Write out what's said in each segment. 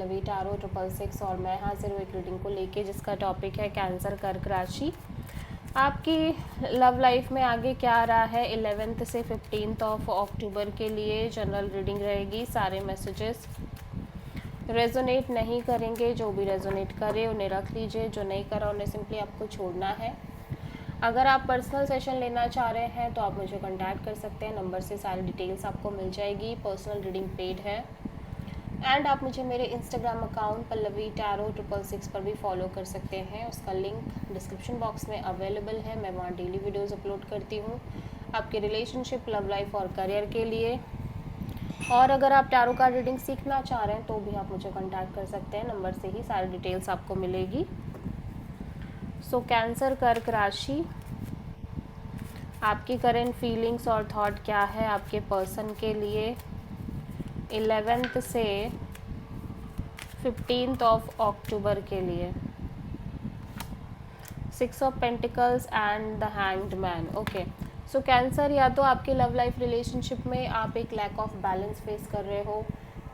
Pallavi tarot 666 और मैं हाजिर हूँ एक रीडिंग को लेके जिसका टॉपिक है कैंसर कर्क राशि। आपकी लव लाइफ में आगे क्या आ रहा है 11 से 15 ऑफ अक्टूबर के लिए जनरल रीडिंग रहेगी। सारे मैसेजेस रेजोनेट नहीं करेंगे, जो भी रेजोनेट करे उन्हें रख लीजिए, जो नहीं करा उन्हें सिंपली आपको छोड़ना है। अगर आप पर्सनल सेशन लेना चाह रहे हैं तो आप मुझे कांटेक्ट कर सकते हैं, नंबर से सारी डिटेल्स आपको मिल जाएगी। पर्सनल रीडिंग पेड है एंड आप मुझे मेरे इंस्टाग्राम अकाउंट पल्लवी टारो 666 पर भी फॉलो कर सकते हैं। उसका लिंक डिस्क्रिप्शन बॉक्स में अवेलेबल है। मैं वहाँ डेली वीडियोस अपलोड करती हूँ आपके रिलेशनशिप, लव लाइफ और करियर के लिए। और अगर आप टारो कार्ड रीडिंग सीखना चाह रहे हैं तो भी आप मुझे कांटेक्ट कर सकते हैं, नंबर से ही सारी डिटेल्स आपको मिलेगी। सो कैंसर कर्क राशि, आपकी करंट फीलिंग्स और थॉट क्या है आपके पर्सन के लिए 11 से 15 ऑफ अक्टूबर के लिए। 6 of pentacles and the hanged man. Okay, so cancer, या तो आपके लव लाइफ रिलेशनशिप में आप एक लैक ऑफ बैलेंस फेस कर रहे हो,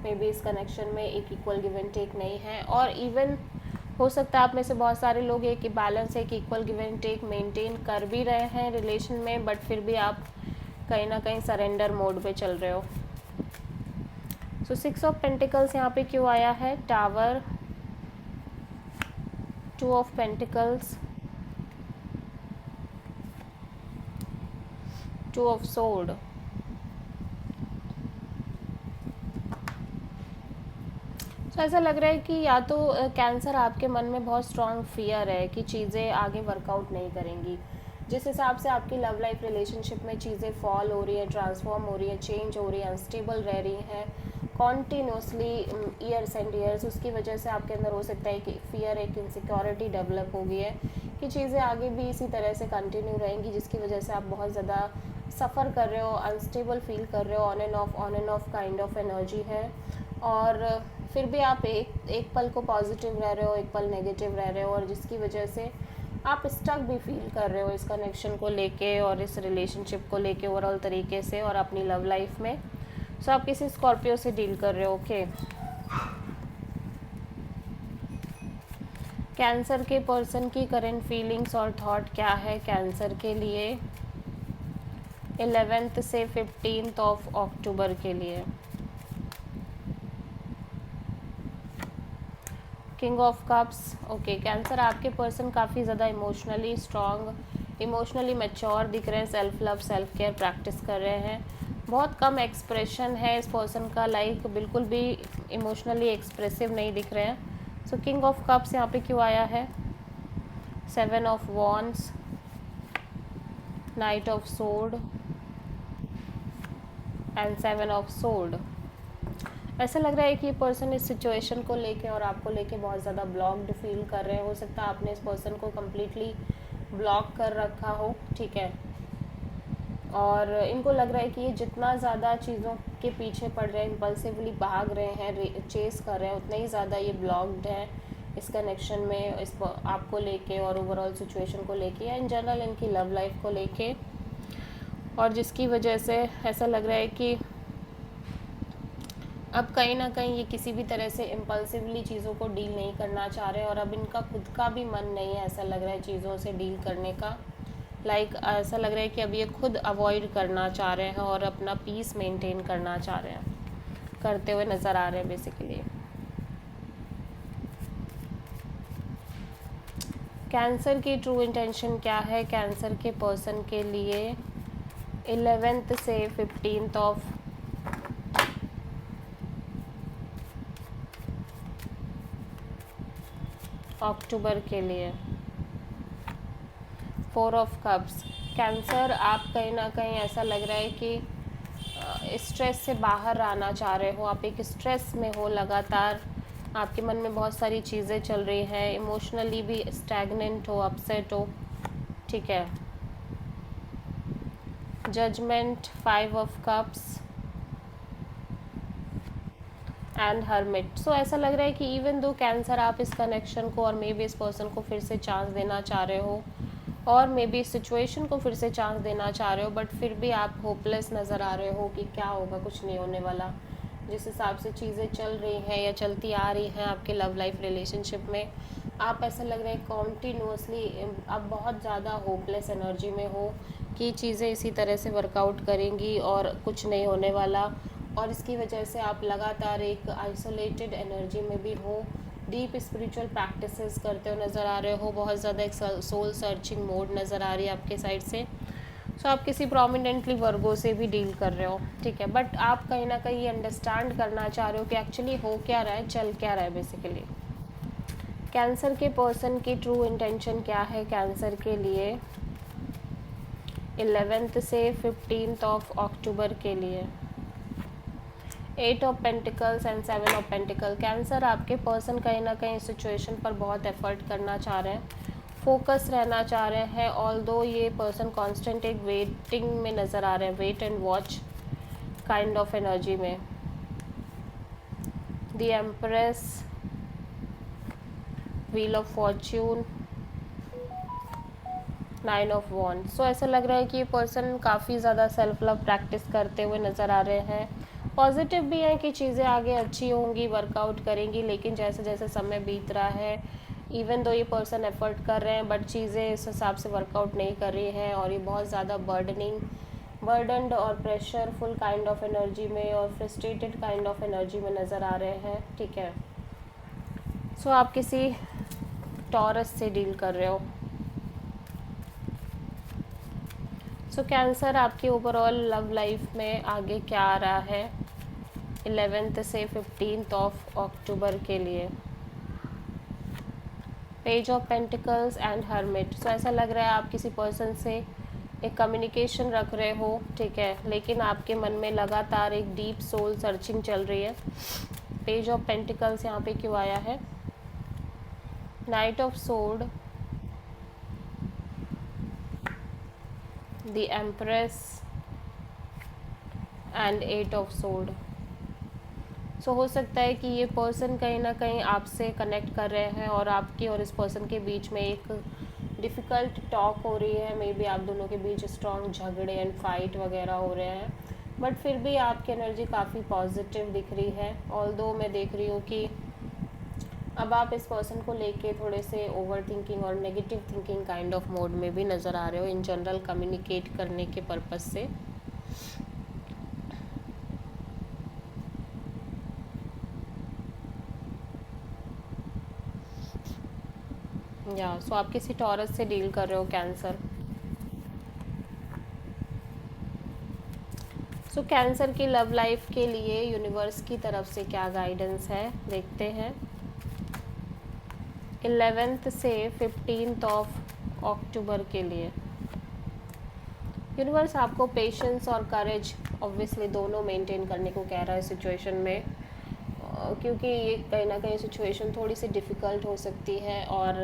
मे बी इस कनेक्शन में एक इक्वल गिव एंड टेक नहीं है, और इवन हो सकता है आप में से बहुत सारे लोग एक बैलेंस, एक equal give and take maintain कर भी रहे हैं रिलेशन में, बट फिर भी आप कहीं ना कहीं सरेंडर मोड पे चल रहे हो। सो 6 ऑफ पेंटिकल्स यहाँ पे क्यों आया है? Tower, 2 of pentacles, 2 of sword. तो ऐसा लग रहा है कि या तो कैंसर आपके मन में बहुत स्ट्रॉन्ग फियर है कि चीज़ें आगे वर्कआउट नहीं करेंगी। जिस हिसाब से आपकी लव लाइफ रिलेशनशिप में चीज़ें फॉल हो रही है, ट्रांसफॉर्म हो रही है, चेंज हो रही है, अनस्टेबल रह रही हैं कॉन्टीन्यूसली ईयर्स एंड ईयर्स, उसकी वजह से आपके अंदर हो सकता है कि फियर, एक इनसिक्योरिटी डेवलप हो गई है कि चीज़ें आगे भी इसी तरह से कंटिन्यू रहेंगी, जिसकी वजह से आप बहुत ज़्यादा सफ़र कर रहे हो, अनस्टेबल फील कर रहे हो, on end of kind of energy है। और फिर भी आप एक पल को पॉजिटिव रह रहे हो, एक पल नेगेटिव रह रहे हो, और जिसकी वजह से आप स्टक भी फील कर रहे हो इस कनेक्शन को लेके और इस रिलेशनशिप को लेके ओवरऑल तरीके से, और अपनी लव लाइफ में। सो आप किसी स्कॉर्पियो से डील कर रहे हो। ओके, कैंसर के पर्सन की करंट फीलिंग्स और थॉट क्या है कैंसर के लिए 11 से 15 ऑफ अक्टूबर के लिए। King of cups. Okay, cancer आपके पर्सन काफ़ी ज़्यादा इमोशनली स्ट्रॉन्ग, इमोशनली मैच्योर दिख रहे हैं, self love, self care practice कर रहे हैं। बहुत कम एक्सप्रेशन है इस पर्सन का, लाइक बिल्कुल भी इमोशनली एक्सप्रेसिव नहीं दिख रहे हैं। सो किंग ऑफ कप्स यहाँ पे क्यों आया है? 7 of wands, night of sword and 7 of sword. ऐसा लग रहा है कि ये पर्सन इस सिचुएशन को लेके और आपको लेके बहुत ज़्यादा ब्लॉक्ड फील कर रहे हैं। हो सकता है आपने इस पर्सन को कम्प्लीटली ब्लॉक कर रखा हो, ठीक है, और इनको लग रहा है कि ये जितना ज़्यादा चीज़ों के पीछे पड़ रहे हैं, इम्पल्सिवली भाग रहे हैं, चेस कर रहे हैं, उतना ही ज़्यादा ये ब्लॉक्ड है इस कनेक्शन में, इस आपको लेके और ओवरऑल सिचुएशन को लेके, या इन जनरल इनकी लव लाइफ को लेके, और जिसकी वजह से ऐसा लग रहा है कि अब कहीं ना कहीं ये किसी भी तरह से इम्पल्सिवली चीज़ों को डील नहीं करना चाह रहे, और अब इनका खुद का भी मन नहीं है, ऐसा लग रहा है चीज़ों से डील करने का। लाइक ऐसा लग रहा है कि अब ये खुद अवॉइड करना चाह रहे हैं और अपना पीस मेंटेन करना चाह रहे हैं, करते हुए नज़र आ रहे हैं बेसिकली। कैंसर की ट्रू इंटेंशन क्या है कैंसर के पर्सन के लिए 11 से 15 ऑफ अक्टूबर के लिए। 4 ऑफ कप्स। कैंसर, आप कहीं ना कहीं ऐसा लग रहा है कि स्ट्रेस से बाहर आना चाह रहे हो, आप एक स्ट्रेस में हो, लगातार आपके मन में बहुत सारी चीज़ें चल रही हैं, इमोशनली भी स्टैग्नेंट हो, अपसेट हो, ठीक है। Judgement, 5 of cups and hermit. So ऐसा लग रहा है कि इवन दो कैंसर आप इस कनेक्शन को और मे बी इस पर्सन को फिर से चांस देना चाह रहे हो, और मे बी इस सिचुएशन को फिर से चांस देना चाह रहे हो, बट फिर भी आप होपलेस नज़र आ रहे हो कि क्या होगा, कुछ नहीं होने वाला, जिस हिसाब से चीज़ें चल रही हैं या चलती आ रही हैं आपके लव लाइफ रिलेशनशिप में, आप ऐसा लग रहा है कॉन्टीन्यूसली आप बहुत ज़्यादा होपलेस एनर्जी में हो कि चीज़ें इसी तरह से वर्कआउट करेंगी और कुछ नहीं होने वाला, और इसकी वजह से आप लगातार एक आइसोलेटेड एनर्जी में भी हो, डीप स्पिरिचुअल प्रैक्टिसेस करते हो नज़र आ रहे हो, बहुत ज़्यादा एक सोल सर्चिंग मोड नज़र आ रही है आपके साइड से। सो आप किसी प्रोमिनेंटली वर्गो से भी डील कर रहे हो, ठीक है, बट आप कहीं ना कहीं अंडरस्टैंड करना चाह रहे हो कि एक्चुअली हो क्या रहा है, चल क्या रहा है बेसिकली। कैंसर के पर्सन की ट्रू इंटेंशन क्या है कैंसर के लिए 11 से 15 ऑफ अक्टूबर के लिए। 8 of pentacles and 7 of pentacle. Cancer आपके पर्सन कहीं ना कहीं सिचुएशन पर बहुत एफर्ट करना चाह रहे हैं, फोकस रहना चाह रहे हैं, ऑल्दो ये पर्सन कांस्टेंट एक वेटिंग में नज़र आ रहे हैं, wait and watch kind of energy में। The empress, wheel of fortune, 9 of wand. So ऐसा लग रहा है कि ये पर्सन काफ़ी ज़्यादा सेल्फ लव प्रैक्टिस करते हुए नज़र आ रहे हैं। पॉजिटिव भी हैं कि चीज़ें आगे अच्छी होंगी, वर्कआउट करेंगी, लेकिन जैसे जैसे समय बीत रहा है, इवन दो ये पर्सन एफर्ट कर रहे हैं बट चीज़ें इस हिसाब से वर्कआउट नहीं कर रही हैं, और ये बहुत ज़्यादा बर्डनड और प्रेशरफुल काइंड ऑफ एनर्जी में और फ्रस्ट्रेटेड काइंड ऑफ एनर्जी में नज़र आ रहे हैं, ठीक है। सो आप किसी टॉरस से डील कर रहे हो। सो कैंसर आपकी ओवरऑल लव लाइफ में आगे क्या आ रहा है 11 से 15 ऑफ अक्टूबर के लिए। Page of pentacles and hermit. So ऐसा लग रहा है आप किसी पर्सन से एक कम्युनिकेशन रख रहे हो, ठीक है, लेकिन आपके मन में लगातार एक डीप सोल सर्चिंग चल रही है। पेज ऑफ पेंटिकल्स यहाँ पे क्यों आया है? Knight of sword, the empress and 8 of sword. So हो सकता है कि ये पर्सन कहीं ना कहीं आपसे कनेक्ट कर रहे हैं और आपकी और इस पर्सन के बीच में एक डिफ़िकल्ट टॉक हो रही है, मे बी आप दोनों के बीच स्ट्रॉन्ग झगड़े एंड फाइट वगैरह हो रहे हैं, बट फिर भी आपकी एनर्जी काफ़ी पॉजिटिव दिख रही है। ऑल्दो मैं देख रही हूँ कि अब आप इस पर्सन को लेके थोड़े से ओवर थिंकिंग और negative thinking kind of mode में भी नज़र आ रहे हो इन जनरल कम्युनिकेट करने के पर्पस से। या सो आप किसी टॉरस से डील कर रहे हो कैंसर। सो कैंसर की लव लाइफ के लिए यूनिवर्स की तरफ से क्या गाइडेंस है देखते हैं 11 से 15 ऑफ अक्टूबर के लिए। यूनिवर्स आपको पेशेंस और करेज ऑब्वियसली दोनों मेंटेन करने को कह रहा है सिचुएशन में, क्योंकि ये कहीं ना कहीं सिचुएशन थोड़ी सी डिफ़िकल्ट हो सकती है और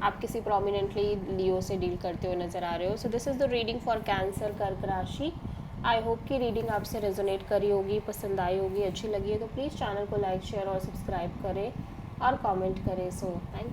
आप किसी प्रोमिनेंटली लियो से डील करते हुए नज़र आ रहे हो। So this is the reading for cancer कर्क राशि। आई होप कि रीडिंग आपसे रेजोनेट करी होगी, पसंद आई होगी, अच्छी लगी है तो प्लीज़ चैनल को लाइक शेयर और सब्सक्राइब करें और कमेंट करें। So thank